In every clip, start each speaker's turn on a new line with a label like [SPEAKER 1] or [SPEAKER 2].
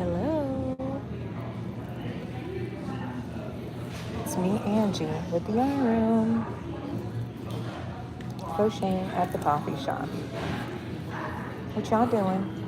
[SPEAKER 1] Hello, it's me, Angie, with the Yarn Room, crocheting at the coffee shop. What y'all doing?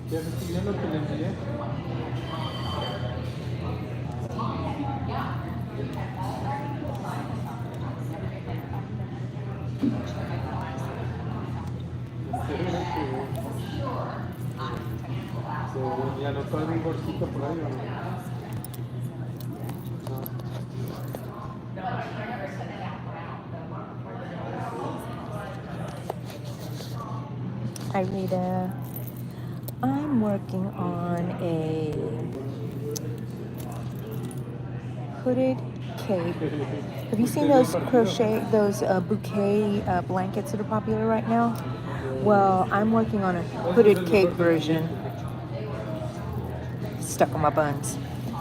[SPEAKER 2] ¿Ya recibió lo que le envié? Y anotó algún bolsito por ahí, ¿o no?
[SPEAKER 1] Hi, Rita. I'm working on a hooded cape. Have you seen those bouquet blankets that are popular right now? Well, I'm working on a hooded cape version. Stuck on my buns.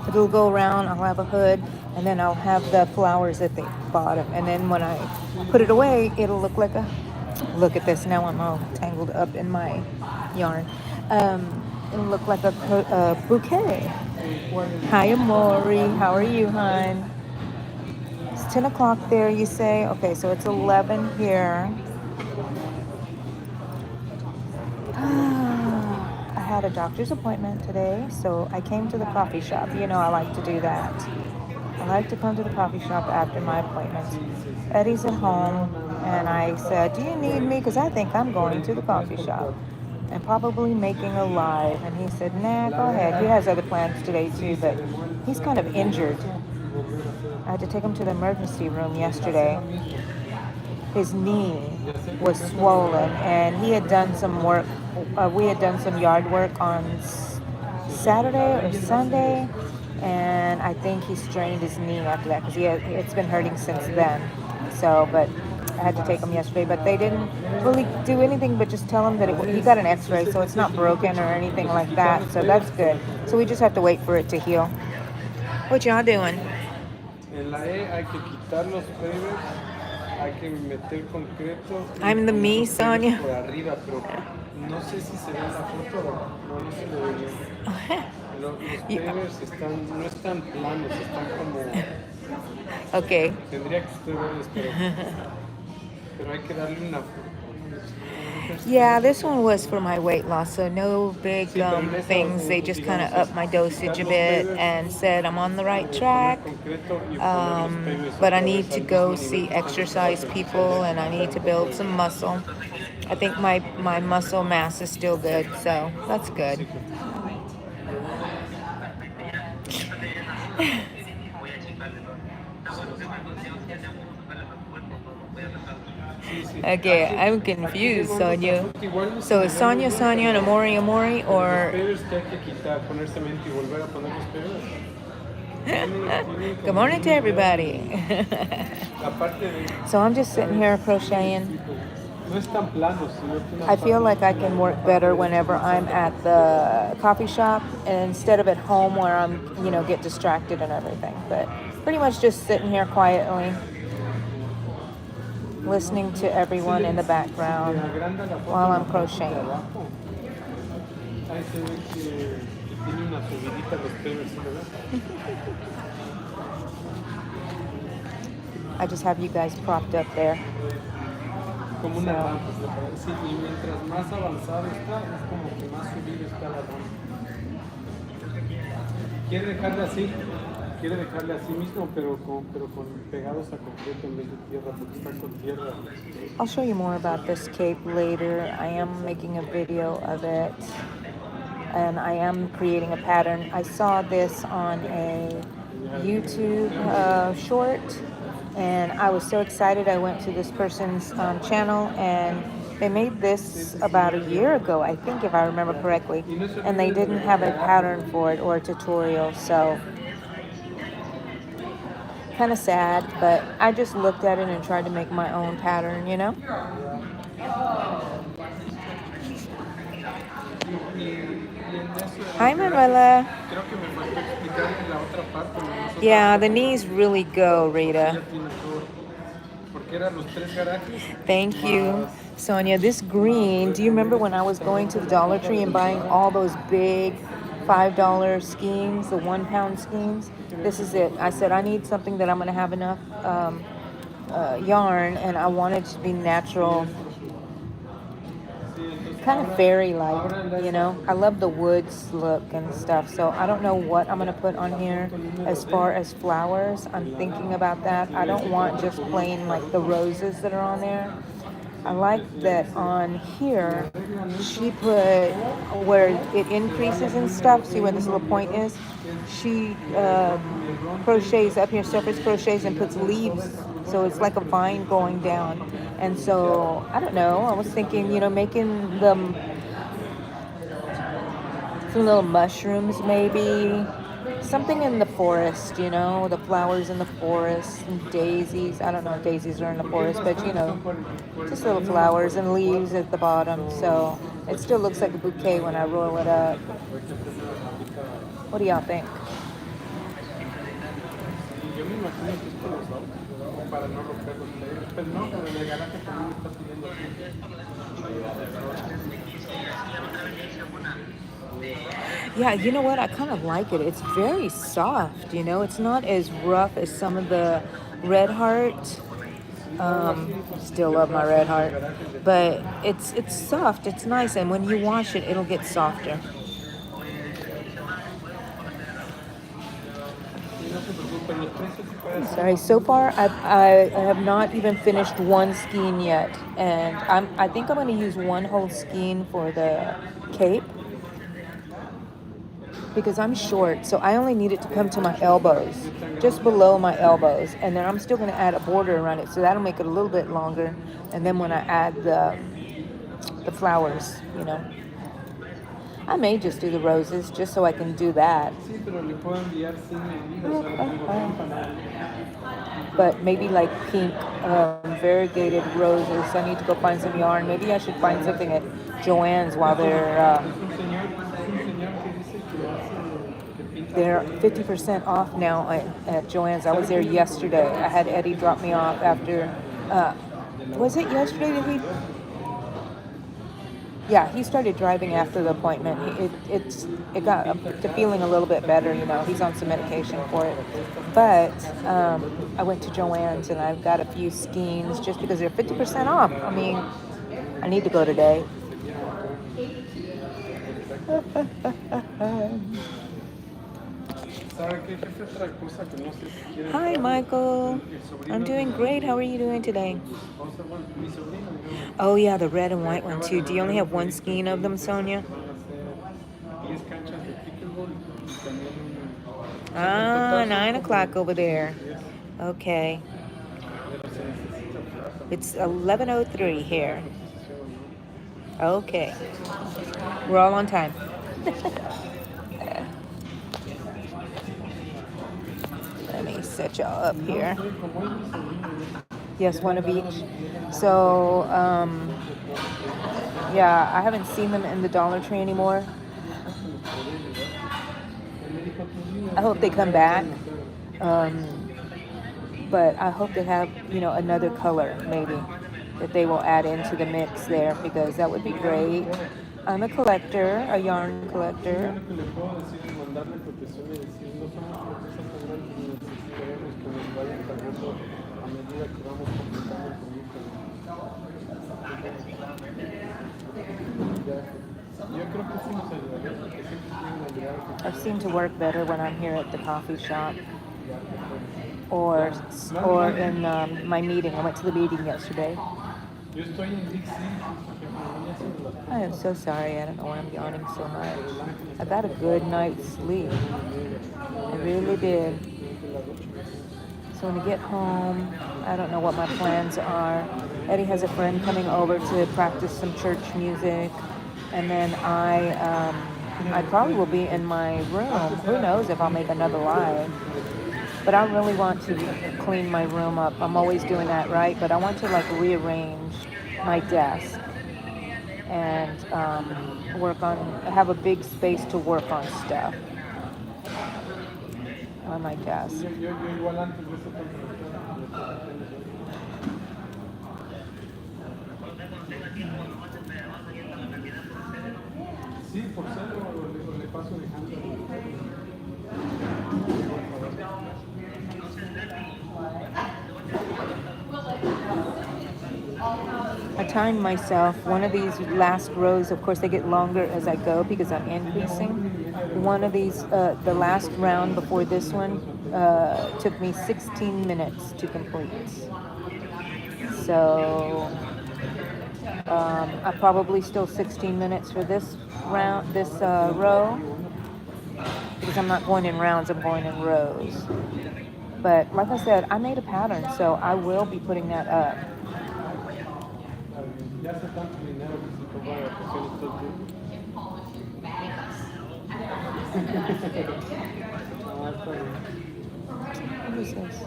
[SPEAKER 1] It'll go around, I'll have a hood, and then I'll have the flowers at the bottom. And then when I put it away, it'll look like a, look at this, now I'm all tangled up in my yarn. It'll look like a bouquet. Hi, Amori, how are you, hon? It's 10 o'clock there, you say? Okay, so it's 11 here. I had a doctor's appointment today, so I came to the coffee shop. You know I like to do that. I like to come to the coffee shop after my appointments. Eddie's at home, and I said, do you need me? Because I think I'm going to the coffee shop and probably making a live. And he said, nah, go ahead. He has other plans today too, but he's kind of injured. I had to take him to the emergency room yesterday. His knee was swollen, and he had done some work. We had done some yard work on Saturday or Sunday, and I think he strained his knee after that because it's been hurting since then. So, but I had to take him yesterday, but they didn't really do anything but just tell him that he got an x-ray, so it's not broken or anything like that, so that's good. So we just have to wait for it to heal. What y'all doing?
[SPEAKER 2] En la E hay que quitar los pavers, hay que meter concreto.
[SPEAKER 1] I'm the me, Sonia.
[SPEAKER 2] Por arriba, pero no sé si se ve en la foto, no se le ve bien. Los pavers no están planos, están como...
[SPEAKER 1] Okay.
[SPEAKER 2] Tendría que usted verlos, pero hay que darle una...
[SPEAKER 1] Yeah, this one was for my weight loss, so no big things. They just kind of upped my dosage a bit and said I'm on the right track. But I need to go see exercise people, and I need to build some muscle. I think my muscle mass is still good, so that's good. Okay, I'm confused, Sonia. So is Sonia, and Amori, or... Good morning to everybody. So I'm just sitting here crocheting. I feel like I can work better whenever I'm at the coffee shop instead of at home where I'm, get distracted and everything. But pretty much just sitting here quietly, listening to everyone in the background while I'm crocheting. I just have you guys propped up there.
[SPEAKER 2] Como una rampa, sí, y mientras más avanzado está, es como que más subido está la rampa. Quiere dejarle así mismo, pero con pegados a concreto en vez de tierra, porque está con tierra.
[SPEAKER 1] I'll show you more about this cape later. I am making a video of it, and I am creating a pattern. I saw this on a YouTube short, and I was so excited. I went to this person's channel, and they made this about a year ago, I think, if I remember correctly, and they didn't have a pattern for it or a tutorial, so kind of sad, but I just looked at it and tried to make my own pattern, Hi, Manuela. Yeah, the knees really go, Rita. Thank you, Sonia. This green, do you remember when I was going to the Dollar Tree and buying all those big $5 skeins, the 1 pound skeins? This is it. I said I need something that I'm going to have enough yarn, and I want it to be natural kind of fairy-like, you know. I love the woods look and stuff. So I don't know what I'm gonna put on here as far as flowers. I'm thinking about that. I don't want just plain like the roses that are on there. I like that on here she put where it increases and stuff. See where this little point is? She crochets up here, surface crochets, and puts leaves. So it's like a vine going down. And so I don't know. I was thinking, you know, making them some little mushrooms maybe. Something in the forest, you know, the flowers in the forest, and daisies. I don't know if daisies are in the forest, but you know, just little flowers and leaves at the bottom. So it still looks like a bouquet when I roll it up. What do y'all think?
[SPEAKER 2] Yo me imagino que es con los dos, como para no romper los dedos. Pero no, pero en el garaje también me está pidiendo
[SPEAKER 1] Yeah, you know what? I kind of like it. It's very soft, you know. It's not as rough as some of the Red Heart. Still love my Red Heart, but it's soft. It's nice, and when you wash it, it'll get softer. Sorry. So far, I have not even finished one skein yet, and I think I'm going to use one whole skein for the cape because I'm short, so I only need it to come to my elbows, just below my elbows, and then I'm still going to add a border around it, so that'll make it a little bit longer. And then when I add the flowers, you know, I may just do the roses just so I can do that. But maybe like pink variegated roses. I need to go find some yarn. Maybe I should find something at Joann's while they're 50% off now at Joann's. I was there yesterday. I had Eddie drop me off after. Was it yesterday that he? Yeah, he started driving after the appointment. It got to feeling a little bit better. You know, he's on some medication for it. But I went to Joann's and I've got a few skeins just because they're 50% off. I mean, I need to go today. Hi, Michael. I'm doing great. How are you doing today? Oh, yeah, the red and white one, too. Do you only have one skein of them, Sonia? Ah, 9 o'clock over there. Okay. It's 11:03 here. Okay. We're all on time. Let me set y'all up here. Yes, one of each. So, yeah, I haven't seen them in the Dollar Tree anymore. I hope they come back. But I hope they have, you know, another color maybe that they will add into the mix there because that would be great. I'm a collector, a yarn collector. I've seemed to work better when I'm here at the coffee shop or in my meeting. I went to the meeting yesterday. I am so sorry. I don't know why I'm yawning so much. I got a good night's sleep. I really did. So when I get home, I don't know what my plans are. Eddie has a friend coming over to practice some church music. And then I probably will be in my room. Who knows if I'll make another live. But I really want to clean my room up. I'm always doing that, right? But I want to like rearrange my desk and have a big space to work on stuff on my desk. I timed myself. One of these last rows, of course, they get longer as I go because I'm increasing. One of these, the last round before this one, took me 16 minutes to complete. So I probably still 16 minutes for this round, this row, because I'm not going in rounds, I'm going in rows. But like I said, I made a pattern, so I will be putting that up.
[SPEAKER 2] Ya hace tanto dinero que se toma vacaciones todo el tiempo. Ah, está bien.
[SPEAKER 1] What is this?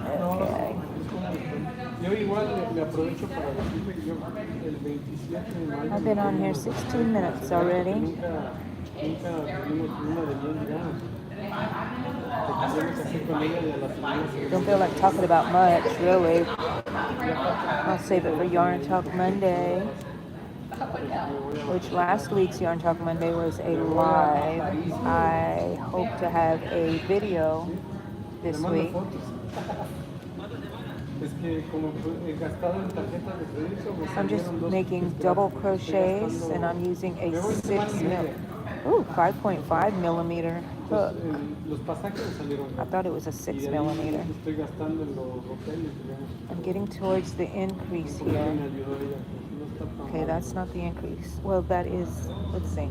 [SPEAKER 1] Okay.
[SPEAKER 2] Yo igual me aprovecho para decirle que yo el 27 de mayo.
[SPEAKER 1] I've been on here 16 minutes already.
[SPEAKER 2] Nunca vimos una de bien, digamos.
[SPEAKER 1] Don't feel like talking about much, really. I'll save it for Yarn Talk Monday, which last week's Yarn Talk Monday was a live. I hope to have a video this week. I'm just making double crochets, and I'm using a 5.5 millimeter hook. I thought it was a 6 millimeter. I'm getting towards the increase here. Okay, that's not the increase. Well, that is, let's see.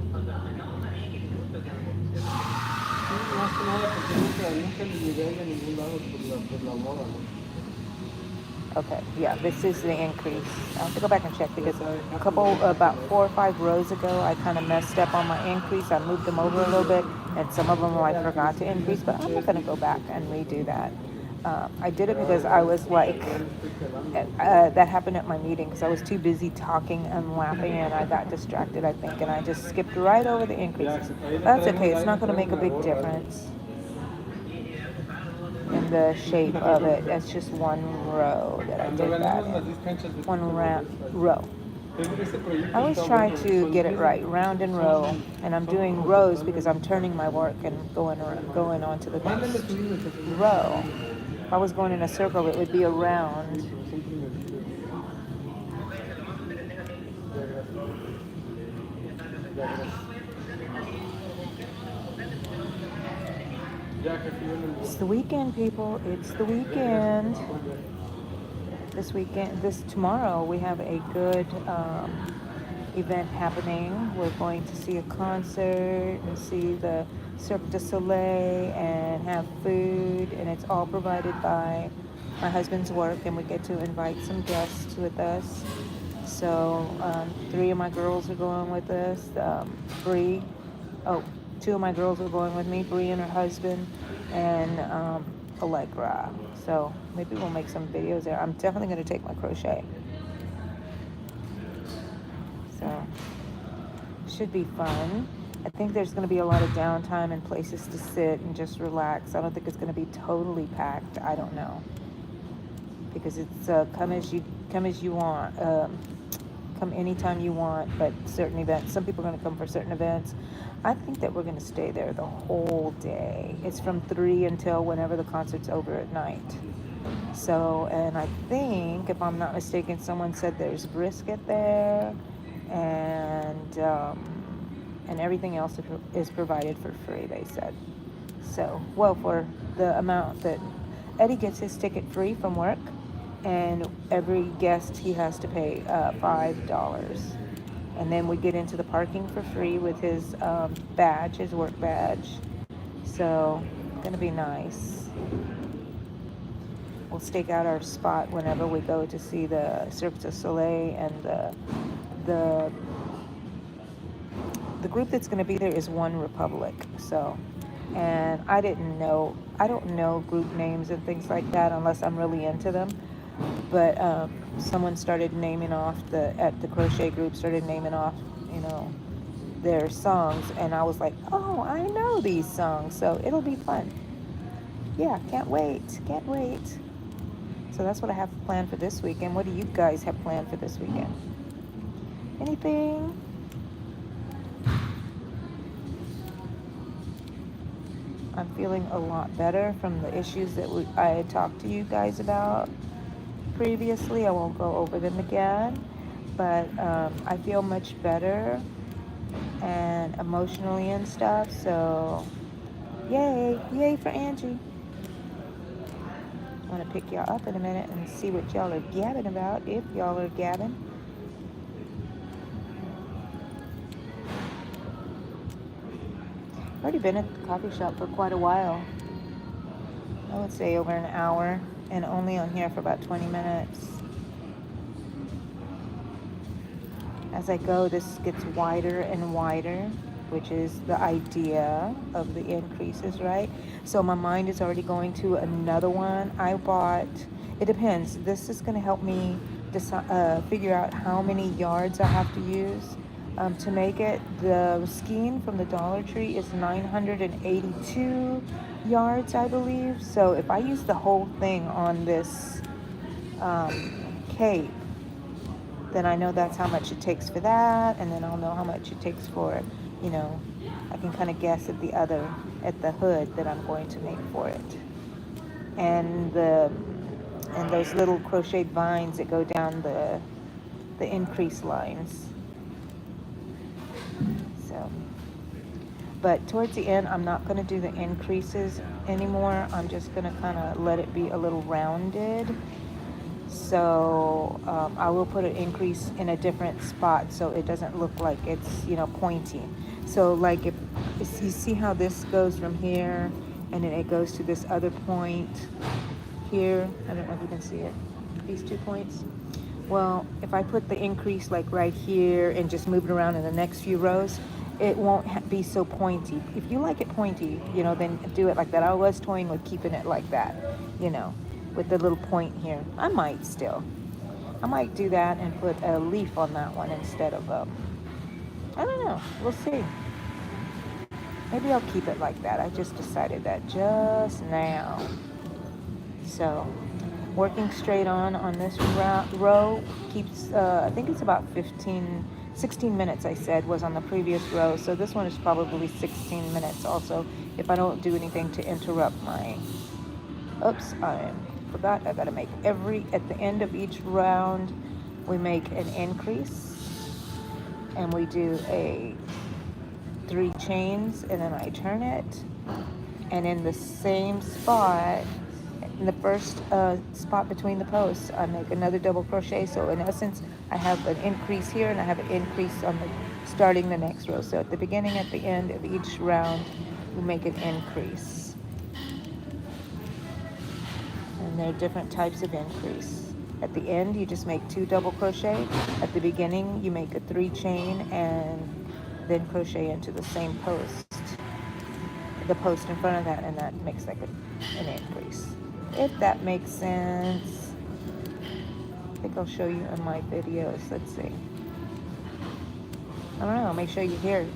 [SPEAKER 1] Okay, yeah, this is the increase. I'll have to go back and check because about 4 or 5 rows ago, I kind of messed up on my increase. I moved them over a little bit, and some of them I forgot to increase, but I'm not going to go back and redo that. I did it because I was like, that happened at my meeting because I was too busy talking and laughing, and I got distracted, I think, and I just skipped right over the increases. That's okay, it's not going to make a big difference in the shape of it. It's just one row that I did that in. One row. I always try to get it right, round and row, and I'm doing rows because I'm turning my work and going on to the next row. If I was going in a circle, it would be a round. It's the weekend, people. It's the weekend. Tomorrow, we have a good event happening. We're going to see a concert and see the Cirque du Soleil and have food, and it's all provided by my husband's work, and we get to invite some guests with us. So 3 of my girls are going with us. Bree, 2 of my girls are going with me, Bree and her husband, and Allegra. So maybe we'll make some videos there. I'm definitely going to take my crochet. So should be fun. I think there's going to be a lot of downtime and places to sit and just relax. I don't think it's going to be totally packed. I don't know, because it's come as you want. Come anytime you want, but certain events. Some people are going to come for certain events. I think that we're going to stay there the whole day. It's from 3 until whenever the concert's over at night. So, and I think, if I'm not mistaken, someone said there's brisket there, and everything else is provided for free, they said. So, well, for the amount that Eddie gets his ticket free from work, and every guest he has to pay $5. And then we get into the parking for free with his badge, his work badge. So, gonna be nice. We'll stake out our spot whenever we go to see the Cirque du Soleil, and the group that's going to be there is One Republic. So, and I don't know group names and things like that unless I'm really into them. But someone started naming off at the crochet group started naming off, their songs, and I was like, oh, I know these songs, so it'll be fun. Yeah, can't wait. So that's what I have planned for this weekend. What do you guys have planned for this weekend? Anything? I'm feeling a lot better from the issues that I had talked to you guys about previously. I won't go over them again, but I feel much better and emotionally and stuff. So, yay for Angie. I'm gonna pick y'all up in a minute and see what y'all are gabbing about, if y'all are gabbing. I've already been at the coffee shop for quite a while. I would say over an hour, and only on here for about 20 minutes. As I go, this gets wider and wider, which is the idea of the increases, right? So my mind is already going to another one. I bought, it depends. This is going to help me figure out how many yards I have to use to make it. The skein from the Dollar Tree is 982 yards, I believe. So if I use the whole thing on this cape, then I know that's how much it takes for that, and then I'll know how much it takes for, you know, I can kind of guess at at the hood that I'm going to make for it. And those little crocheted vines that go down the increase lines. So, but towards the end, I'm not going to do the increases anymore. I'm just going to kind of let it be a little rounded. So I will put an increase in a different spot so it doesn't look like it's, you know, pointy. So like if you see how this goes from here and then it goes to this other point here. I don't know if you can see it, these 2 points. Well, if I put the increase like right here and just move it around in the next few rows, it won't be so pointy. If you like it pointy, you know, then do it like that. I was toying with keeping it like that, you know, with the little point here. I might do that and put a leaf on that one instead of I don't know, we'll see. Maybe I'll keep it like that. I just decided that just now. So working straight on this row keeps, I think it's about 16 minutes I said was on the previous row. So this one is probably 16 minutes also if I don't do anything to interrupt my, oops, I forgot I gotta make at the end of each round, we make an increase and we do a 3 chains and then I turn it, and in the same spot, in the first spot between the posts, I make another double crochet. So in essence, I have an increase here and I have an increase on starting the next row. So at the beginning, at the end of each round, we make an increase. And there are different types of increase. At the end, you just make 2 double crochet. At the beginning, you make a 3 chain and then crochet into the same post, the post in front of that, and that makes like an increase. If that makes sense. I think I'll show you in my videos. Let's see. I don't know, make sure you hear it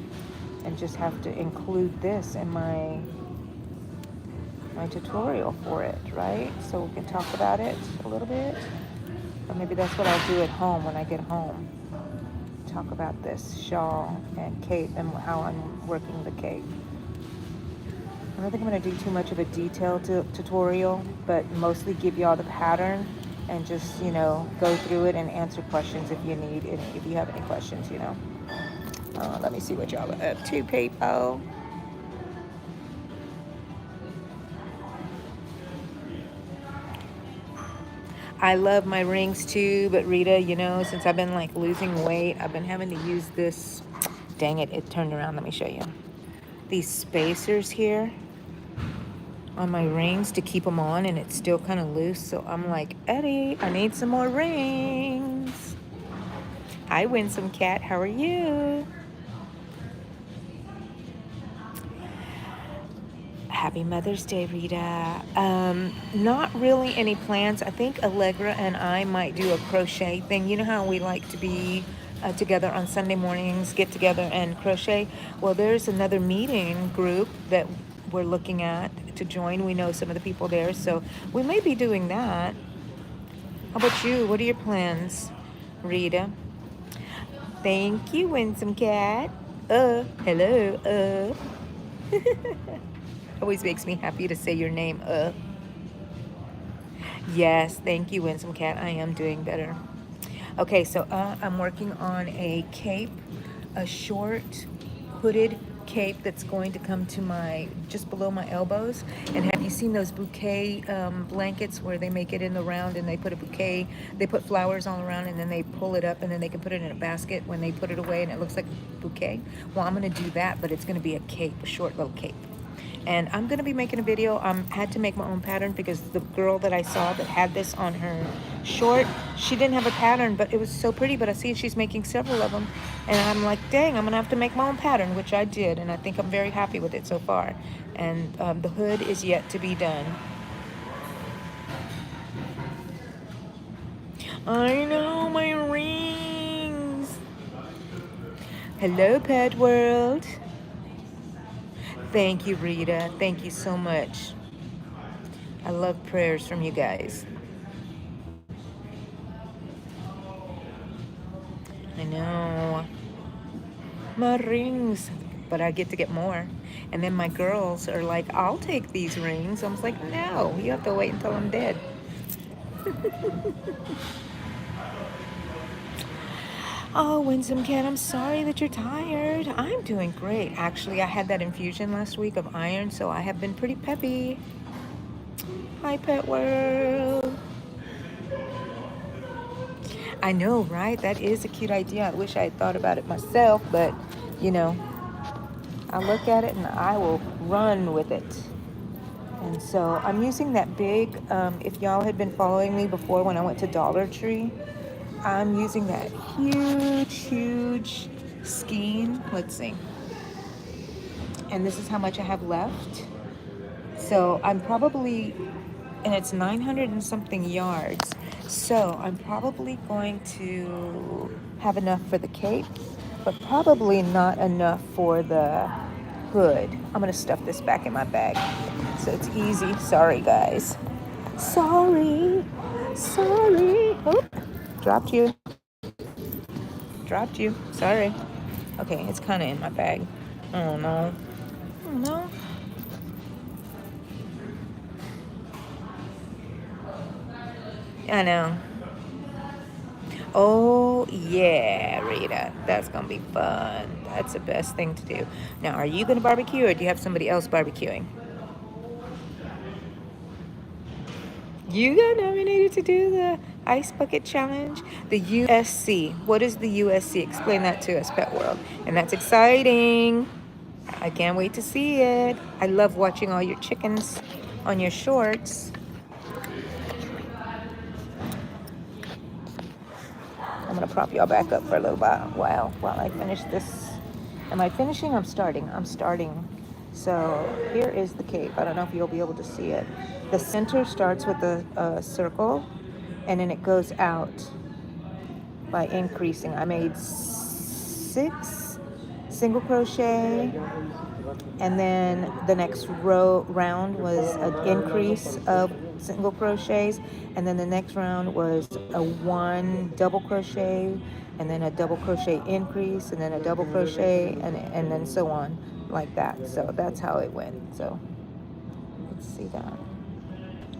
[SPEAKER 1] and just have to include this in my tutorial for it, right? So we can talk about it a little bit. Or maybe that's what I'll do at home when I get home. Talk about this shawl and cape and how I'm working the cape. I don't think I'm going to do too much of a detailed tutorial, but mostly give y'all the pattern and just, you know, go through it and answer questions if you need, if you have any questions, you know. Let me see what y'all are up to, people. I love my rings too, but Rita, you know, since I've been like losing weight, I've been having to use this, dang it, it turned around, let me show you. These spacers here on my rings to keep them on, and it's still kind of loose. So I'm like, Eddie, I need some more rings. Hi, Winsome Cat, how are you? Happy Mother's Day, Rita. Not really any plans. I think Allegra and I might do a crochet thing. You know how we like to be together on Sunday mornings, get together and crochet? Well, there's another meeting group that we're looking at to join. We know some of the people there, so we may be doing that. How about you? What are your plans, Rita? Thank you, Winsome Cat. Hello. Always makes me happy to say your name. Yes, thank you, Winsome Cat. I am doing better. Okay, so I'm working on a cape, a short hooded cape that's going to come to my just below my elbows. And have you seen those bouquet blankets where they make it in the round and they put a bouquet, they put flowers all around and then they pull it up and then they can put it in a basket when they put it away and it looks like a bouquet? Well, I'm going to do that, but it's going to be a cape, a short little cape. And I'm gonna be making a video. Had to make my own pattern because the girl that I saw that had this on her short, she didn't have a pattern, but it was so pretty. But I see she's making several of them, and I'm like, dang, I'm gonna have to make my own pattern, which I did, and I think I'm very happy with it so far. And the hood is yet to be done. I know, my rings. Hello, Pet World. Thank you, Rita. Thank you so much. I love prayers from you guys. I know. My rings. But I get to get more. And then my girls are like, I'll take these rings. I was like, no, you have to wait until I'm dead. Oh, Winsome Cat, I'm sorry that you're tired. I'm doing great. Actually, I had that infusion last week of iron, so I have been pretty peppy. Hi, Pet World. I know, right? That is a cute idea. I wish I had thought about it myself, but, you know, I look at it and I will run with it. And so I'm using that big, if y'all had been following me before when I went to Dollar Tree, I'm using that huge skein. Let's see. And this is how much I have left. So I'm probably, and it's 900 and something yards. So I'm probably going to have enough for the cape, but probably not enough for the hood. I'm gonna stuff this back in my bag so it's easy. Sorry, guys. Sorry. Oh, dropped you. Sorry. Okay, it's kind of in my bag. Oh no. Oh no. I know. Oh, yeah, Rita. That's going to be fun. That's the best thing to do. Now, are you going to barbecue or do you have somebody else barbecuing? You got nominated to do the Ice Bucket Challenge? The USC. What is the USC? Explain that to us, Pet World. And that's exciting. I can't wait to see it. I love watching all your chickens on your shorts. I'm gonna prop y'all back up for a little while I finish this. Am I finishing? I'm starting. So here is the cape. I don't know if you'll be able to see it. The center starts with a circle, and then it goes out by increasing. I made 6 single crochet, and then the next round was an increase of single crochets, and then the next round was a 1 double crochet, and then a double crochet increase, and then a double crochet, and then so on like that. So that's how it went. So let's see that.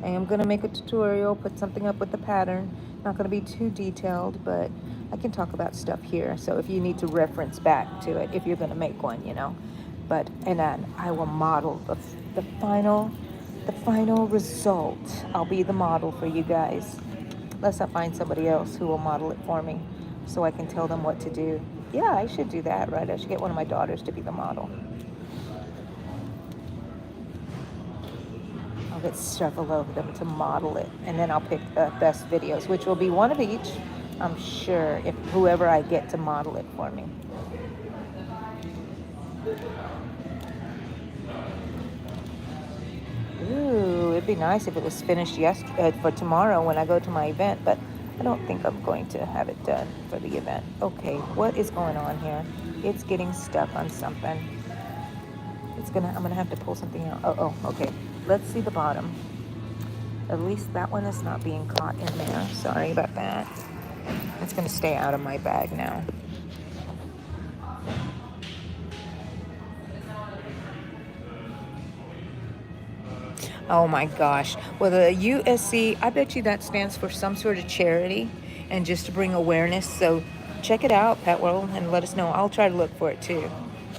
[SPEAKER 1] I am going to make a tutorial, put something up with the pattern. Not going to be too detailed, but I can talk about stuff here. So if you need to reference back to it, if you're going to make one, you know. But, and then I will model the final result. I'll be the model for you guys. Unless I find somebody else who will model it for me so I can tell them what to do. Yeah, I should do that, right? I should get one of my daughters to be the model. I'll get several of them to model it, and then I'll pick the best videos, which will be one of each, I'm sure, if whoever I get to model it for me. Ooh, it'd be nice if it was finished for tomorrow when I go to my event, but I don't think I'm going to have it done for the event. Okay, what is going on here? It's getting stuck on something. I'm gonna have to pull something out. Oh, okay. Let's see the bottom. At least that one is not being caught in there. Sorry about that. It's gonna stay out of my bag now. Oh my gosh. Well, the USC, I bet you that stands for some sort of charity and just to bring awareness. So check it out, Pet World, and let us know. I'll try to look for it too.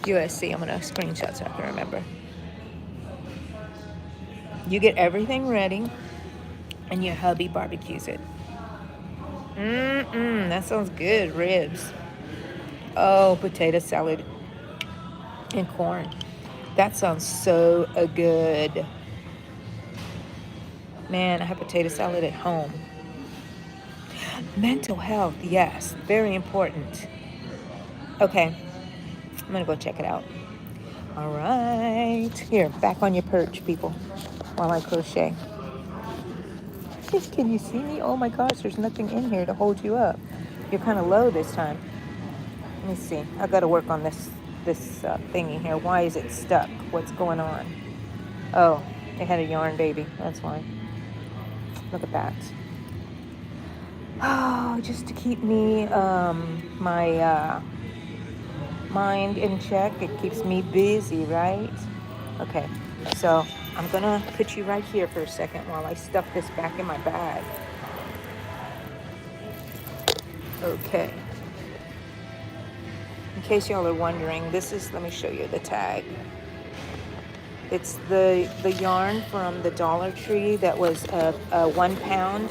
[SPEAKER 1] USC, I'm going to screenshot so I can remember. You get everything ready and your hubby barbecues it. That sounds good. Ribs. Oh, potato salad and corn. That sounds so good. Man, I have potato salad at home. Mental health, yes, very important. Okay, I'm gonna go check it out. All right, here, back on your perch, people, while I crochet. Can you see me? Oh my gosh, there's nothing in here to hold you up. You're kind of low this time. Let me see. I got to work on this thingy here. Why is it stuck? What's going on? Oh, it had a yarn baby. That's why. Look at that. Oh, just to keep me my mind in check. It keeps me busy, right? Okay, so I'm gonna put you right here for a second while I stuff this back in my bag. Okay. In case y'all are wondering, this is, let me show you the tag. It's the yarn from the Dollar Tree that was a 1 pound.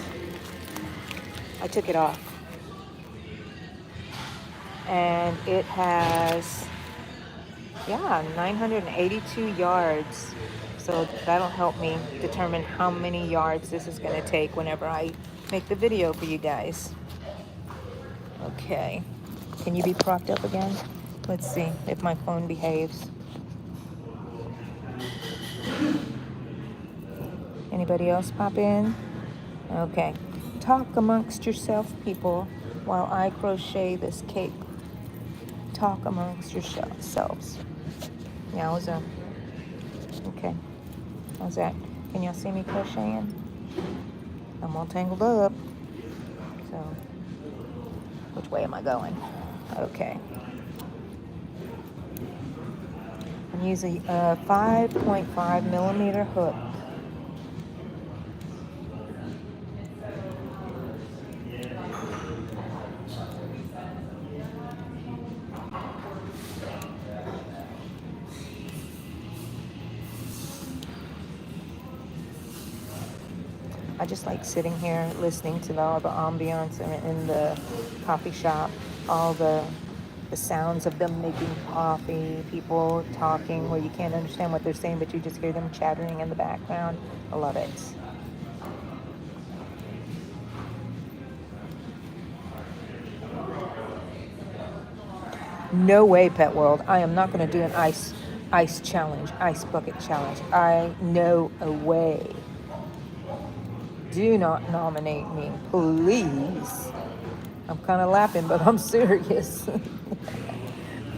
[SPEAKER 1] I took it off. And it has, 982 yards. So that'll help me determine how many yards this is going to take whenever I make the video for you guys. Okay. Can you be propped up again? Let's see if my phone behaves. Anybody else pop in? Okay. Talk amongst yourself, people, while I crochet this cape. Talk amongst yourselves. Yowza. Okay. How's that? Can y'all see me crocheting? I'm all tangled up. So, which way am I going? Okay. I'm using a 5.5 millimeter hook. I just like sitting here listening to all the ambiance in the coffee shop, all the sounds of them making coffee, people talking where you can't understand what they're saying, but you just hear them chattering in the background. I love it. No way, Pet World. I am not going to do an ice challenge, ice bucket challenge. No way. Do not nominate me, please. I'm kind of laughing, but I'm serious.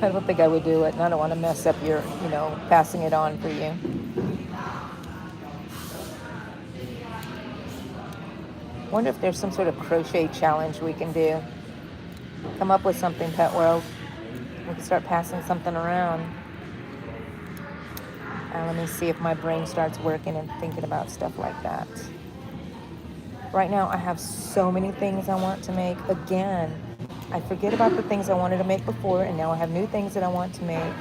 [SPEAKER 1] I don't think I would do it, and I don't want to mess up your, passing it on for you. Wonder if there's some sort of crochet challenge we can do. Come up with something, Pet World. We can start passing something around. Let me see if my brain starts working and thinking about stuff like that. Right now, I have so many things I want to make. Again, I forget about the things I wanted to make before, and now I have new things that I want to make.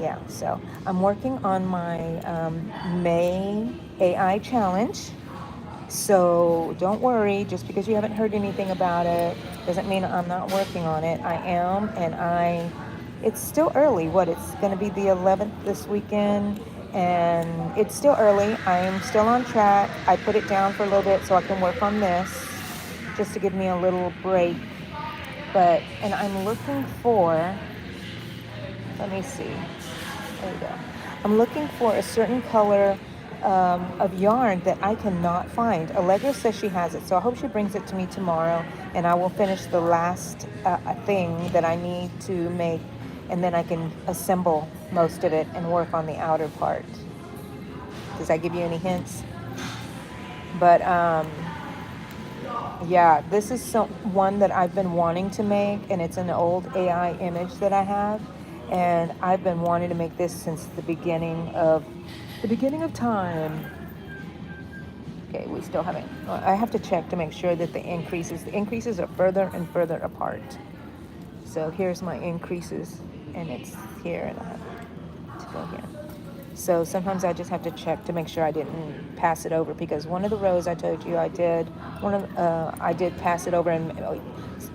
[SPEAKER 1] Yeah, so I'm working on my May AI challenge. So don't worry, just because you haven't heard anything about it doesn't mean I'm not working on it. I am, and it's still early. It's going to be the 11th this weekend. And it's still early. I'm still on track. I put it down for a little bit so I can work on this, just to give me a little break. And I'm looking for, let me see. There we go. I'm looking for a certain color of yarn that I cannot find. Allegra says she has it, so I hope she brings it to me tomorrow, and I will finish the last thing that I need to make, and then I can assemble most of it and work on the outer part. Does that give you any hints? But yeah, this is one that I've been wanting to make, and it's an old AI image that I have, and I've been wanting to make this since the beginning of The beginning of time. Okay, we still haven't. I have to check to make sure that the increases are further and further apart. So here's my increases, and it's here, and I have to go here. So sometimes I just have to check to make sure I didn't pass it over, because one of the rows I told you I did pass it over, and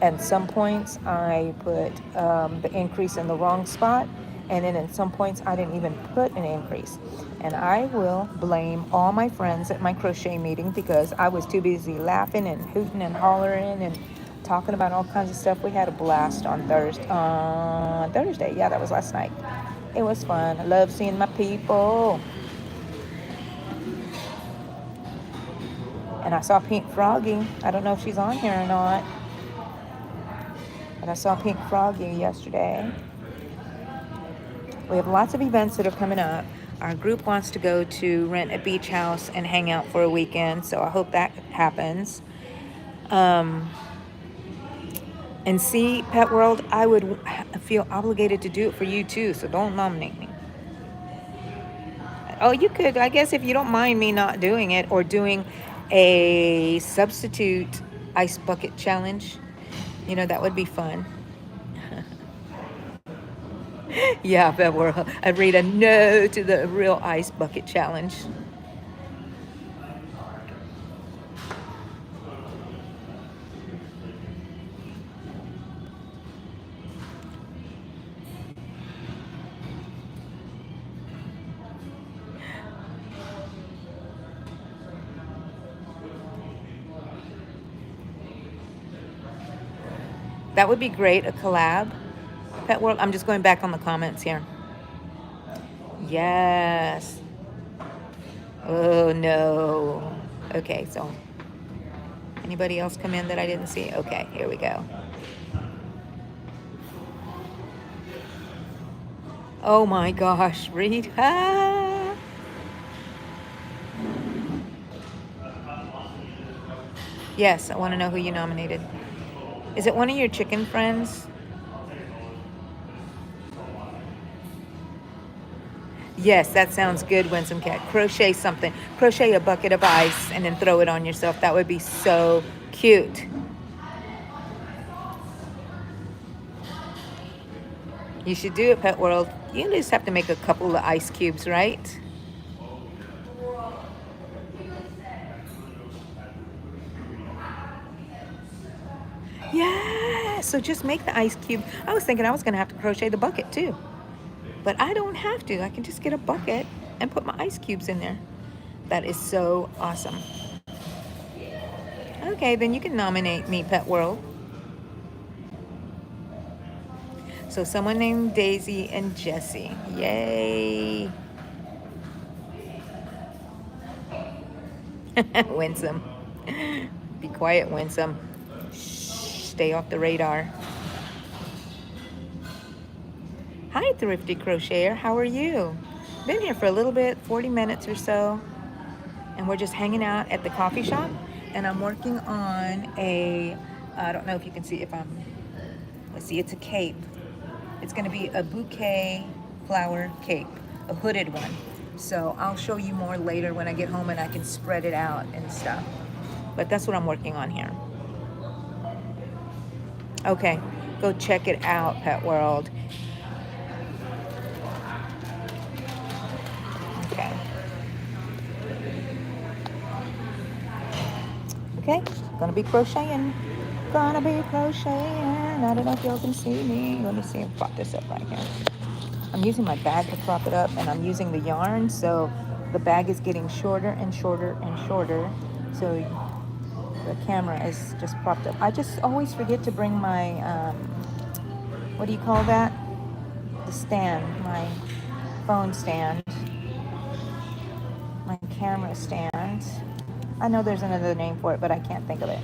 [SPEAKER 1] at some points I put the increase in the wrong spot, and then at some points I didn't even put an increase. And I will blame all my friends at my crochet meeting because I was too busy laughing and hooting and hollering and talking about all kinds of stuff. We had a blast on Thursday. Yeah, that was last night. It was fun. I love seeing my people. And I saw Pink Froggy. I don't know if she's on here or not, but I saw Pink Froggy yesterday. We have lots of events that are coming up. Our group wants to go to rent a beach house and hang out for a weekend, so I hope that happens. And see, Pet World, I would feel obligated to do it for you too, so don't nominate me. Oh, you could, I guess, if you don't mind me not doing it, or doing a substitute ice bucket challenge. That would be fun. Yeah, Pet World, I'd read a no to the real ice bucket challenge. That would be great, a collab. Pet World, I'm just going back on the comments here. Yes. Oh, no. Okay, so anybody else come in that I didn't see? Okay, here we go. Oh my gosh, Reed. Ah. Yes, I want to know who you nominated. Is it one of your chicken friends? Yes, that sounds good, Winsome Cat. Crochet something. Crochet a bucket of ice and then throw it on yourself. That would be so cute. You should do it, Pet World. You just have to make a couple of ice cubes, right? Yeah, so just make the ice cube. I was thinking I was going to have to crochet the bucket too. But I don't have to. I can just get a bucket and put my ice cubes in there. That is so awesome. Okay, then you can nominate me, Pet World. So someone named Daisy and Jessie. Yay. Winsome. Be quiet, Winsome. Shh, stay off the radar. Hi, Thrifty Crocheter. How are you? Been here for a little bit, 40 minutes or so. And we're just hanging out at the coffee shop. And I'm working on I don't know if you can see let's see, it's a cape. It's going to be a bouquet flower cape, a hooded one. So I'll show you more later when I get home and I can spread it out and stuff. But that's what I'm working on here. Okay, go check it out, Pet World. Okay. Okay, gonna be crocheting. Gonna be crocheting. I don't know if y'all can see me. Let me see if I prop this up right here. I'm using my bag to prop it up, and I'm using the yarn, so the bag is getting shorter and shorter and shorter. So the camera is just propped up. I just always forget to bring my, what do you call that? The stand, my phone stand, my camera stand. I know there's another name for it, but I can't think of it.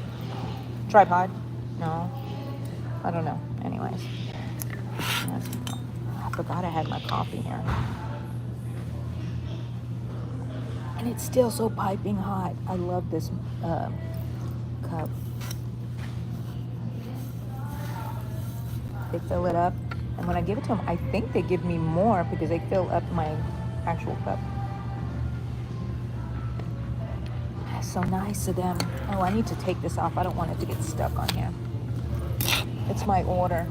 [SPEAKER 1] Tripod? No. I don't know. Anyways. I forgot I had my coffee here. And it's still so piping hot. I love this cup. They fill it up. And when I give it to them, I think they give me more because they fill up my actual cup. So nice of them. Oh, I need to take this off. I don't want it to get stuck on here. It's my order.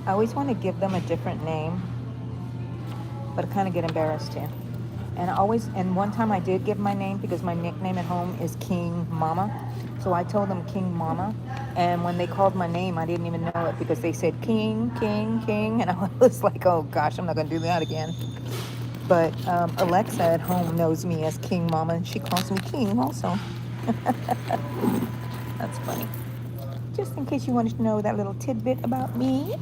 [SPEAKER 1] I always want to give them a different name, but I kind of get embarrassed too. And one time I did give my name because my nickname at home is King Mama. So I told them King Mama. And when they called my name, I didn't even know it because they said King, King, King. And I was like, oh gosh, I'm not going to do that again. But Alexa at home knows me as King Mama, and she calls me King also. That's funny. Just in case you wanted to know that little tidbit about me.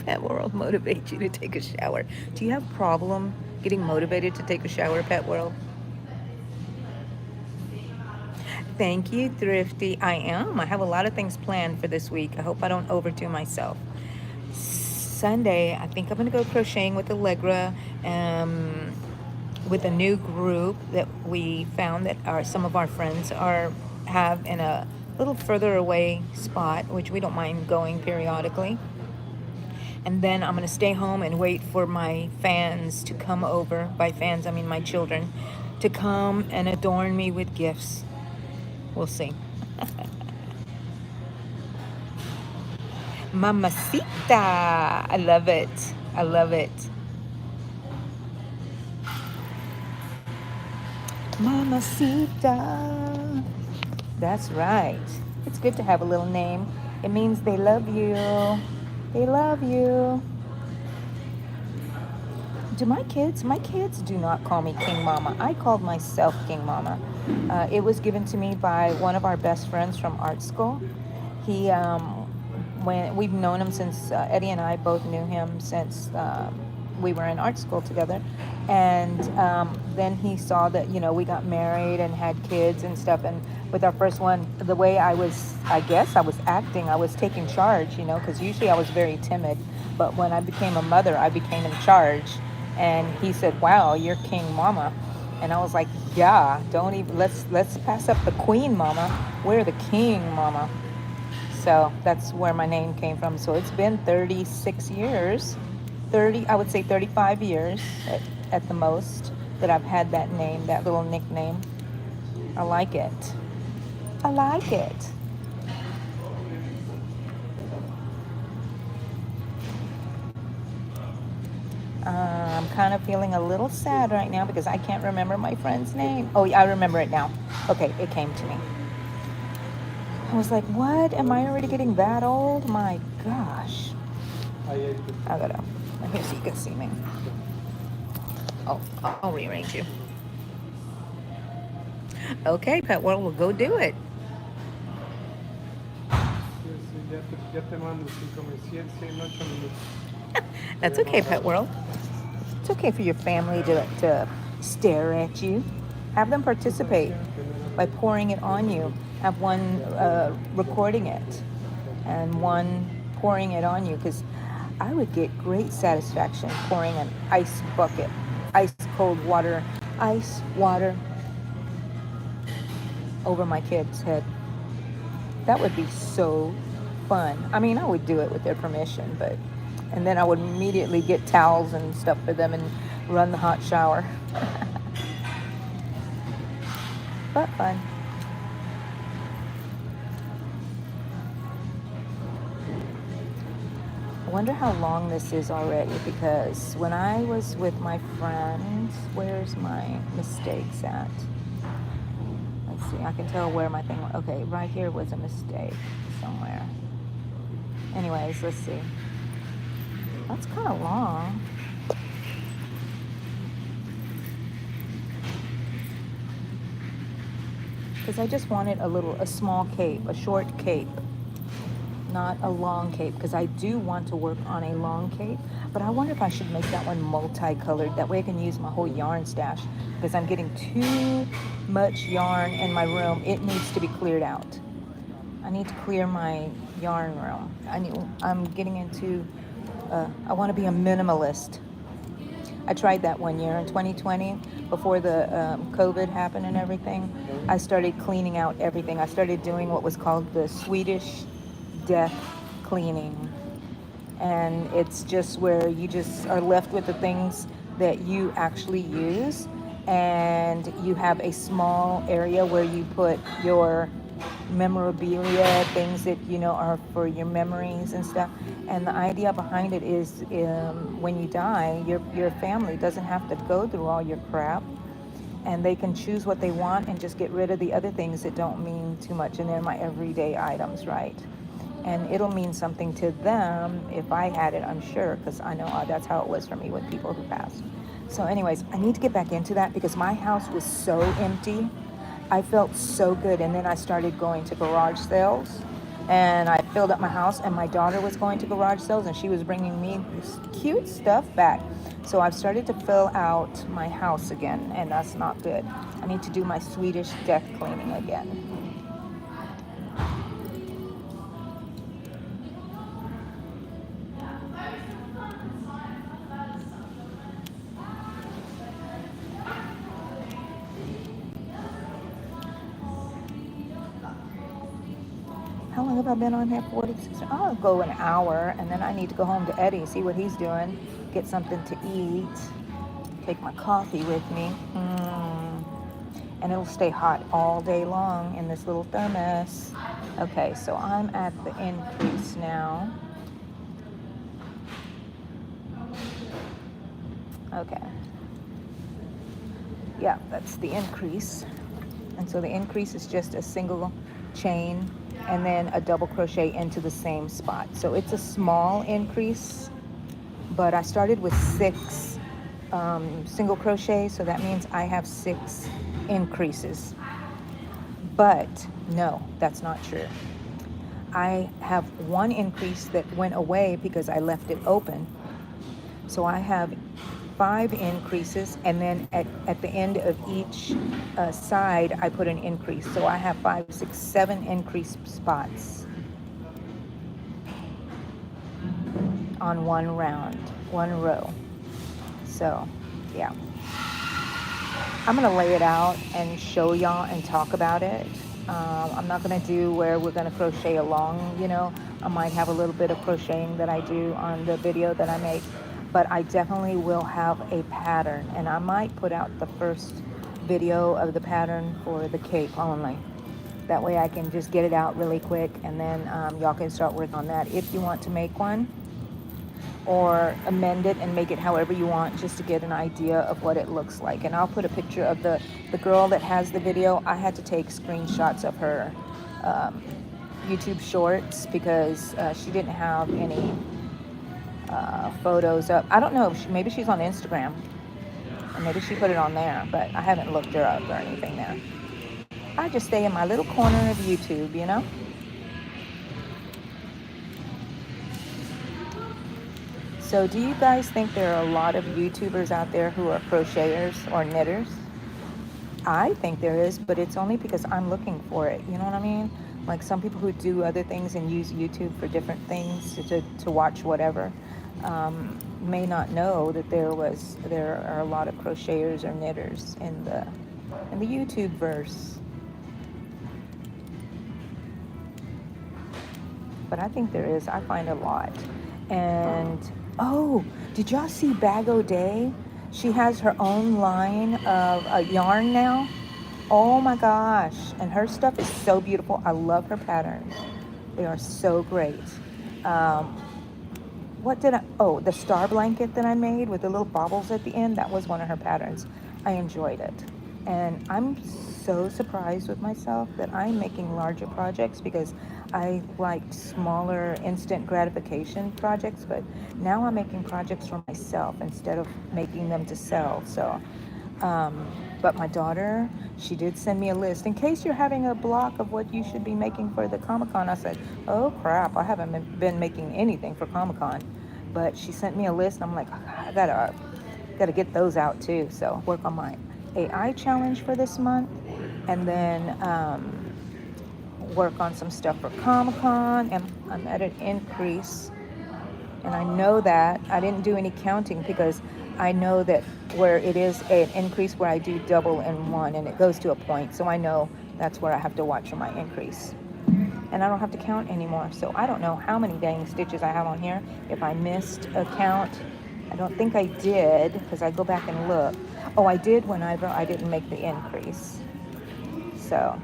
[SPEAKER 1] Pet World motivates you to take a shower. Do you have a problem getting motivated to take a shower, Pet World? Thank you, Thrifty. I am. I have a lot of things planned for this week. I hope I don't overdo myself. Sunday, I think I'm going to go crocheting with Allegra, with a new group that we found that some of our friends have in a little further away spot, which we don't mind going periodically. And then I'm going to stay home and wait for my fans to come over. By fans, I mean my children, to come and adorn me with gifts. We'll see. Mamacita. I love it. I love it. Mamacita. That's right. It's good to have a little name. It means they love you. They love you. My kids do not call me King Mama. I called myself King Mama. It was given to me by one of our best friends from art school. He, when we've known him since, Eddie and I both knew him since we were in art school together. And then he saw that, we got married and had kids and stuff. And with our first one, the way I guess I was acting, I was taking charge, because usually I was very timid. But when I became a mother, I became in charge. And he said, wow, you're King Mama. And I was like, yeah, don't even, let's pass up the Queen Mama. We're the King Mama. So that's where my name came from. So it's been 36 years, I would say 35 years at the most that I've had that name, that little nickname. I like it. I like it. I'm kind of feeling a little sad right now because I can't remember my friend's name. Oh, yeah, I remember it now. Okay, it came to me. I was like, what? Am I already getting that old? My gosh. I gotta, here so you can see me. Oh, I'll rearrange you. Okay, Pet World, we'll go do it. That's okay, Pet World. It's okay for your family to stare at you. Have them participate by pouring it on you. Have one recording it and one pouring it on you, because I would get great satisfaction pouring an ice bucket, ice cold water, ice water over my kid's head. That would be so fun. I mean, I would do it with their permission, and then I would immediately get towels and stuff for them and run the hot shower. But fun. I wonder how long this is already, because when I was with my friends, where's my mistakes at? Let's see, I can tell where my thing was. Okay, right here was a mistake somewhere. Anyways, let's see. That's kind of long. Because I just wanted a small cape, a short cape, not a long cape, because I do want to work on a long cape, but I wonder if I should make that one multicolored. That way I can use my whole yarn stash, because I'm getting too much yarn in my room. It needs to be cleared out. I need to clear my yarn room. I'm getting into, I want to be a minimalist. I tried that one year in 2020 before the COVID happened and everything. I started cleaning out everything. I started doing what was called the Swedish death cleaning. And it's just where you just are left with the things that you actually use, and you have a small area where you put your memorabilia, things that you know are for your memories and stuff. And the idea behind it is, when you die, your family doesn't have to go through all your crap, and they can choose what they want and just get rid of the other things that don't mean too much, and they're my everyday items, right? And it'll mean something to them if I had it, I'm sure, because I know that's how it was for me with people who passed. So anyways, I need to get back into that because my house was so empty. I felt so good, and then I started going to garage sales, and I filled up my house, and my daughter was going to garage sales, and she was bringing me this cute stuff back. So I've started to fill out my house again, and that's not good. I need to do my Swedish death cleaning again. How long have I been on here? 46. I'll go an hour, and then I need to go home to Eddie, see what he's doing, get something to eat, take my coffee with me. And it'll stay hot all day long in this little thermos. Okay, so I'm at the increase now. Okay. Yeah, that's the increase. And so the increase is just a single chain and then a double crochet into the same spot. So it's a small increase, but I started with 6 single crochet, so that means I have 6 increases. But no, that's not true. I have 1 increase that went away because I left it open. So I have 5 increases, and then at the end of each side, I put an increase. So I have 5, 6, 7 increase spots on one row. So, yeah. I'm going to lay it out and show y'all and talk about it. I'm not going to do where we're going to crochet along, I might have a little bit of crocheting that I do on the video that I make, but I definitely will have a pattern, and I might put out the first video of the pattern for the cape only. That way I can just get it out really quick, and then y'all can start working on that if you want to make one, or amend it and make it however you want, just to get an idea of what it looks like. And I'll put a picture of the girl that has the video. I had to take screenshots of her YouTube shorts because she didn't have any photos up. I don't know, maybe she's on Instagram, or maybe she put it on there, but I haven't looked her up or anything there. I just stay in my little corner of YouTube. So do you guys think there are a lot of YouTubers out there who are crocheters or knitters? I think there is, but it's only because I'm looking for it. You know what I mean? Like some people who do other things and use YouTube for different things to watch whatever, may not know that there are a lot of crocheters or knitters in the YouTube verse. But I think there is. I find a lot. And oh, did y'all see Bag O'Day? She has her own line of yarn now. Oh my gosh. And her stuff is so beautiful. I love her patterns. They are so great. The star blanket that I made with the little baubles at the end, that was one of her patterns. I enjoyed it. And I'm so surprised with myself that I'm making larger projects because I liked smaller instant gratification projects, but now I'm making projects for myself instead of making them to sell. So, but my daughter, she did send me a list. In case you're having a block of what you should be making for the Comic-Con, I said, oh crap, I haven't been making anything for Comic-Con. But she sent me a list, and I'm like, I gotta get those out too. So work on my AI challenge for this month, and then work on some stuff for Comic-Con, and I'm at an increase. And I know that I didn't do any counting because I know that where it is an increase where I do double in one and it goes to a point. So I know that's where I have to watch for my increase. And I don't have to count anymore. So I don't know how many dang stitches I have on here. If I missed a count, I don't think I did because I go back and look. Oh, I did whenever I didn't make the increase. So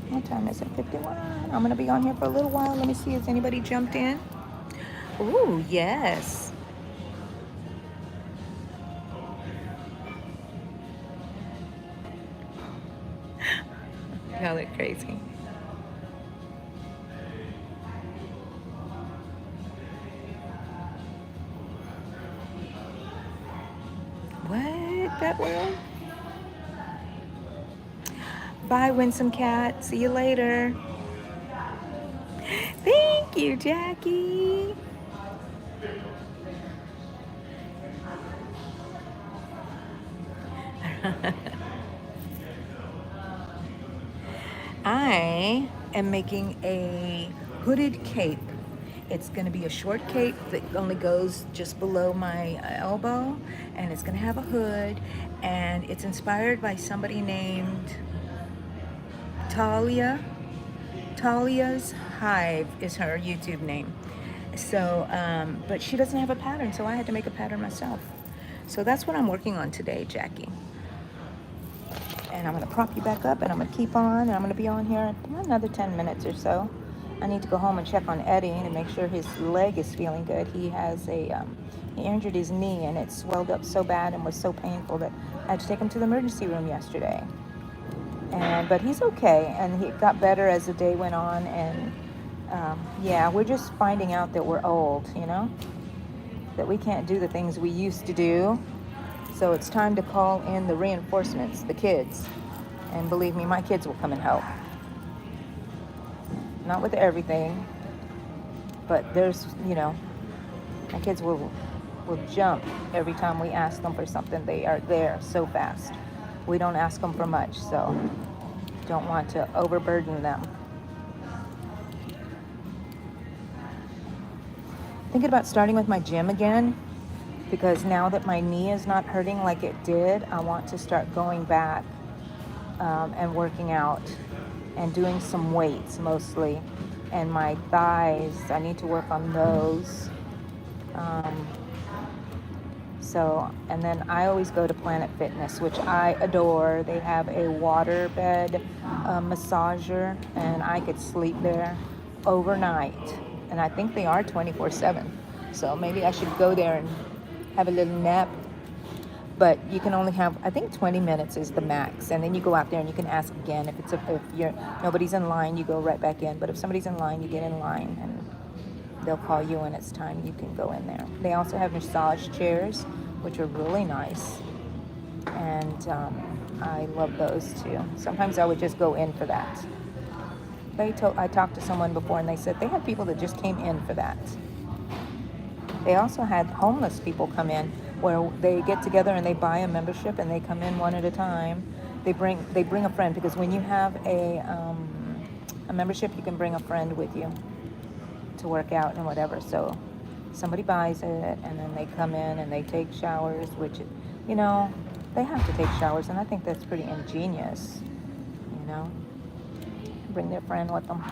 [SPEAKER 1] what time is it? 51. I'm going to be on here for a little while. Let me see. Has anybody jumped in? Ooh, yes. Y'all look crazy. What? That will? Bye, Winsome Cat. See you later. Thank you, Jackie. I am making a hooded cape. It's going to be a short cape that only goes just below my elbow, and it's going to have a hood, and it's inspired by somebody named Talia. Talia's Hive is her YouTube name. So, but she doesn't have a pattern, so I had to make a pattern myself. So that's what I'm working on today, Jackie. And I'm going to prop you back up, and I'm going to keep on, and I'm going to be on here another 10 minutes or so. I need to go home and check on Eddie to make sure his leg is feeling good. He has he injured his knee, and it swelled up so bad and was so painful that I had to take him to the emergency room yesterday. But he's okay, and he got better as the day went on. And yeah, we're just finding out that we're old, that we can't do the things we used to do. So it's time to call in the reinforcements, the kids. And believe me, my kids will come and help. Not with everything, but there's, my kids will jump every time we ask them for something. They are there so fast. We don't ask them for much, so don't want to overburden them. Thinking about starting with my gym again, because now that my knee is not hurting like it did, I want to start going back and working out and doing some weights mostly. And my thighs, I need to work on those. And then I always go to Planet Fitness, which I adore. They have a waterbed massager, and I could sleep there overnight. And I think they are 24/7. So maybe I should go there and have a little nap. But you can only have, I think 20 minutes is the max. And then you go out there and you can ask again. If nobody's in line, you go right back in. But if somebody's in line, you get in line and they'll call you when it's time. You can go in there. They also have massage chairs, which are really nice. And I love those too. Sometimes I would just go in for that. I talked to someone before and they said they had people that just came in for that. They also had homeless people come in where they get together and they buy a membership and they come in one at a time. They bring a friend, because when you have a membership, you can bring a friend with you to work out and whatever. So somebody buys it and then they come in and they take showers, which, they have to take showers, and I think that's pretty ingenious, bring their friend with them.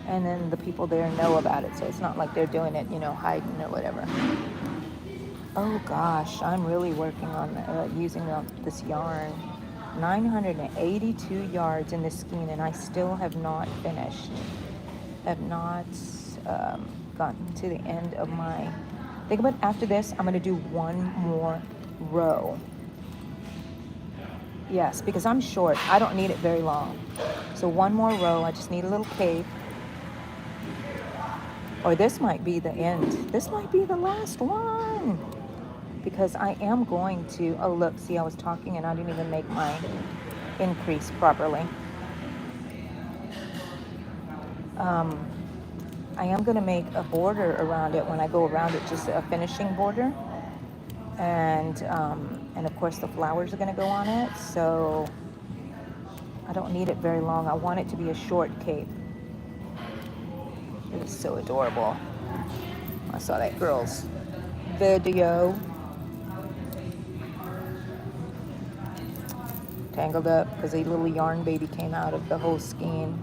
[SPEAKER 1] And then the people there know about it, so it's not like they're doing it, hiding or whatever. Oh gosh, I'm really working on using this yarn. 982 yards in this skein, and I still have not finished. Have not gotten to the end of my... Think about after this, I'm going to do one more row. Yes, because I'm short. I don't need it very long. So one more row. I just need a little cape. Or this might be the end. This might be the last one. Because I am going to... Oh, look. See, I was talking and I didn't even make my increase properly. I am going to make a border around it when I go around it, just a finishing border. And of course the flowers are going to go on it. So I don't need it very long. I want it to be a short cape. It is so adorable. I saw that girl's video. Tangled up because a little yarn baby came out of the whole skein.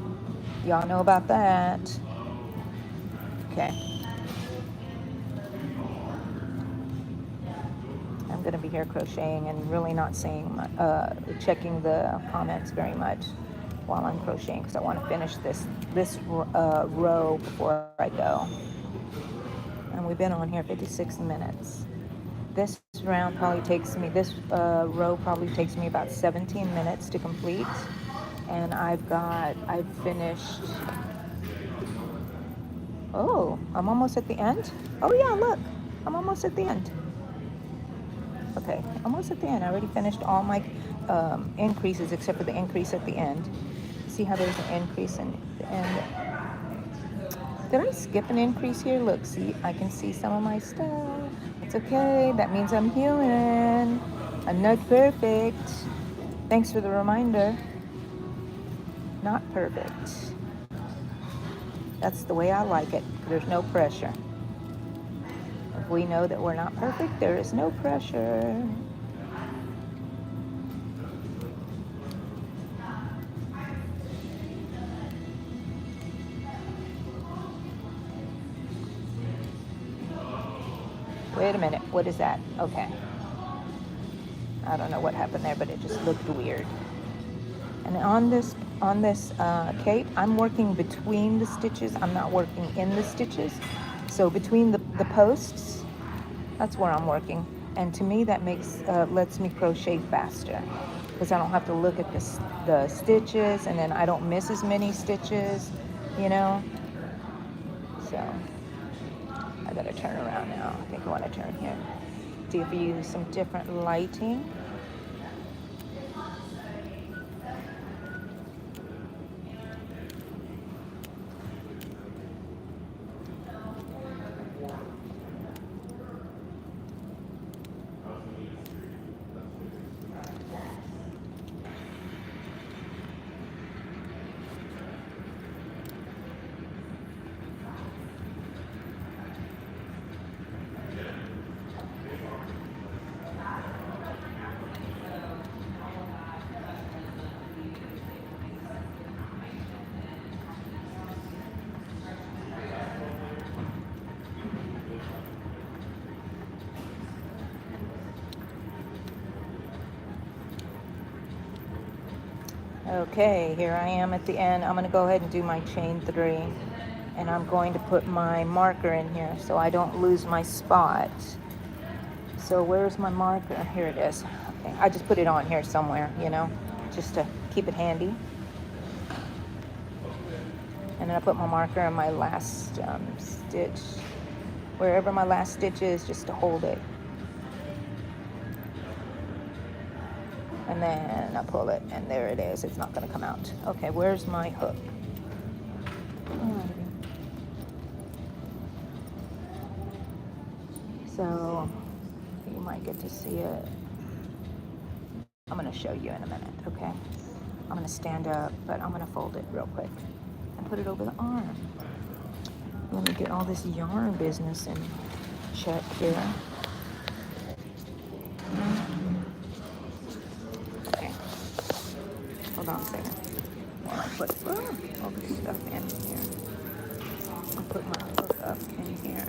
[SPEAKER 1] Y'all know about that. Okay. I'm going to be here crocheting and really not saying, checking the comments very much while I'm crocheting because I want to finish this row before I go. And we've been on here 56 minutes. This round probably takes me, this row probably takes me about 17 minutes to complete. And I've finished, oh, I'm almost at the end. Oh yeah, look, I'm almost at the end. Okay, almost at the end. I already finished all my increases except for the increase at the end. See how there's an increase in the end. Did I skip an increase here? Look, see, I can see some of my stuff. It's okay. That means I'm human. I'm not perfect. Thanks for the reminder. Not perfect. That's the way I like it. There's no pressure. If we know that we're not perfect, there is no pressure. Wait a minute, what is that? Okay. I don't know what happened there, but it just looked weird. And on this cape, I'm working between the stitches. I'm not working in the stitches. So between the posts, that's where I'm working. And to me, that lets me crochet faster because I don't have to look at the stitches, and then I don't miss as many stitches, you know. So I gotta turn around now. I think I want to turn here. See if we use some different lighting. Okay, here I am at the end. I'm going to go ahead and do my chain 3, and I'm going to put my marker in here so I don't lose my spot. So where's my marker? Here it is. Okay, I just put it on here somewhere, you know, just to keep it handy. And then I put my marker in my last stitch, wherever my last stitch is, just to hold it. And then I pull it, and there it is. It's not going to come out. Okay, where's my hook? So you might get to see it. I'm going to show you in a minute, okay? I'm going to stand up, but I'm going to fold it real quick and put it over the arm. Let me get all this yarn business in check here. Okay. Hold on a second. While I put all this stuff in here. I'll put my hook up in here.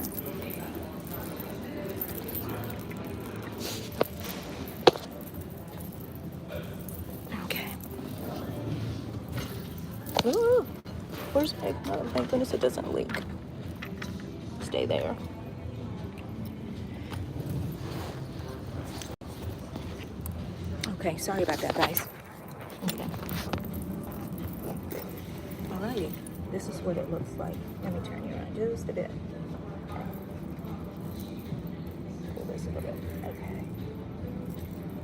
[SPEAKER 1] Okay. Ooh, where's my, oh, thank goodness it doesn't leak. Stay there. Okay, sorry about that, guys. Okay. Alrighty, this is what it looks like. Let me turn you around just a bit. Okay. Pull this a little bit. Okay.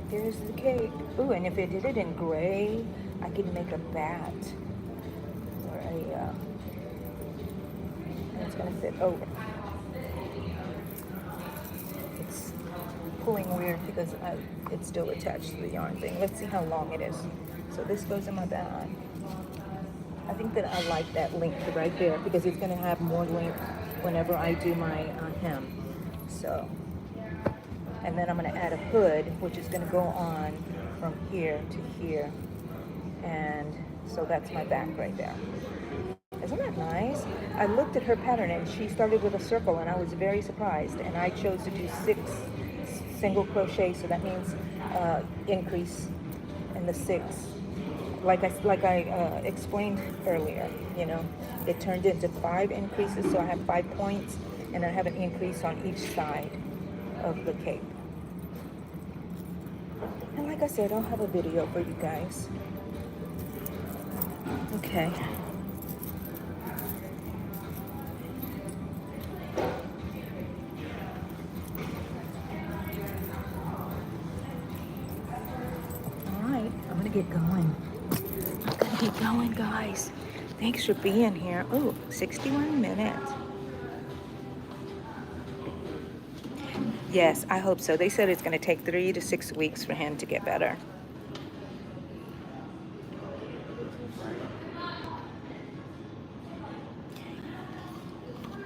[SPEAKER 1] Here's the cape. Ooh, and if it did it in gray, I could make a bat. Or a, it's gonna fit over. It's pulling weird because it's still attached to the yarn thing. Let's see how long it is. So this goes in my bag. I think that I like that length right there because it's gonna have more length whenever I do my hem. So, and then I'm gonna add a hood, which is gonna go on from here to here. And so that's my back right there. Isn't that nice? I looked at her pattern and she started with a circle and I was very surprised. And I chose to do 6 single crochet, so that means increase in the 6. Like I explained earlier, you know, it turned into 5 increases, so I have 5 points, and I have an increase on each side of the cape. And like I said, I'll have a video for you guys. Okay. All right, I'm gonna get going. I'm gonna get going, guys. Thanks for being here. Oh, 61 minutes. Yes, I hope so. They said it's going to take 3 to 6 weeks for him to get better.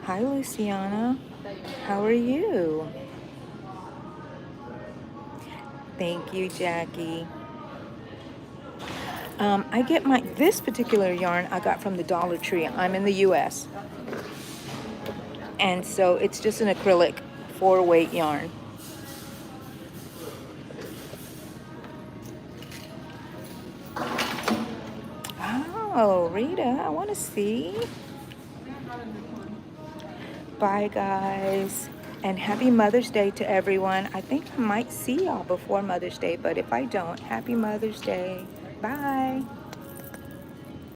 [SPEAKER 1] Hi, Luciana. How are you? Thank you, Jackie. I get this particular yarn I got from the Dollar Tree. I'm in the U.S. And so it's just an acrylic 4-weight yarn. Oh, Rita, I want to see. Bye, guys. And happy Mother's Day to everyone. I think I might see y'all before Mother's Day, but if I don't, happy Mother's Day. Bye.